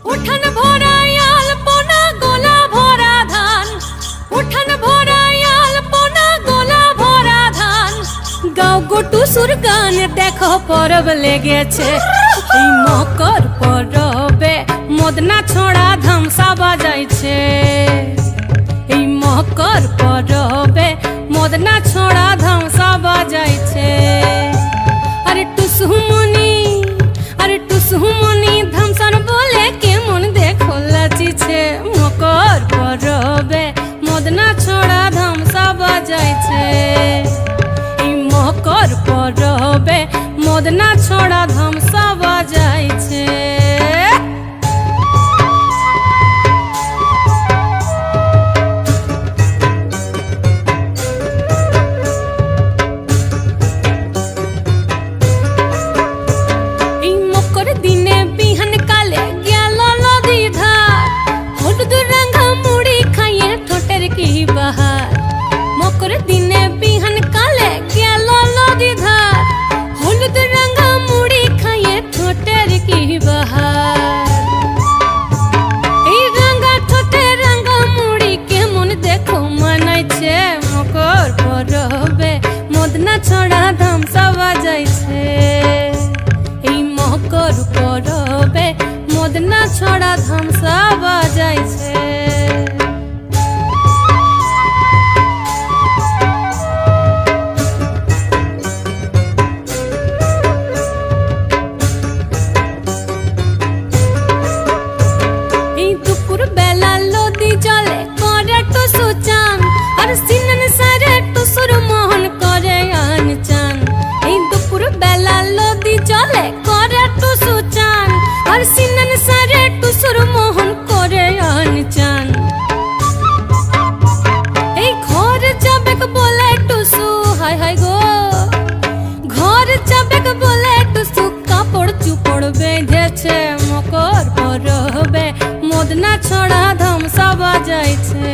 উঠান ভরা আলপনা গোলা ভরা ধান, উঠান ভরা আলপনা গোলা ভরা ধান। গাও গোটু সুর গান দেখো পরব লেগেছে, এই মকর পরবে মদনা ছড়া ধামসা বাজাইছে। এই মকর পরবে মদনা ছড়া ধামসা বাজাইছে। আরে টুসুমনি, আরে টুসুমনি ধামসান বলে কেমন দেখো লাচিছে। মকর পরবে মদনা ছড়া ধামসা বাজাইছে। এই মকর পরবে মদনা ছড়া ধামসা বাজাইছে। দিনে বিহান কালে গেল নদী ধার, হলুদ রঙা মুড়ি খাইয়ে ঠোঁটের কি বাহার। মকর দিনে বিহান কালে গেল নদী ধার, হলুদ রঙা মুড়ি খাইয়ে ঠোঁটের কি বাহার। এই রঙা ঠোঁটে রঙা মুড়ি কেমন দেখো মানাইছে। মকর পরবে মদনা ছড়া ধামসা বাজাইছে। মকর পরবে মদনা ছড়া ধামসা বাজাইছে। এই দুপুর বেলা নদী জলে করে টুসু চান, আর সিনন সারে টুসুর মোহন করে আন চান। এই দুপুর বেলা নদী জলে করে টুসু চান, আর সিনন সারে টুসুর মোহন করে আন চান। এই ঘর যাবে বলে টুসু, হায় হায় গো ঘর যাবে বলে টুসু কাপড় চুপড় বেঁধেছে। মকর পরবে মদনা ছড়া ধামসা বাজাইছে।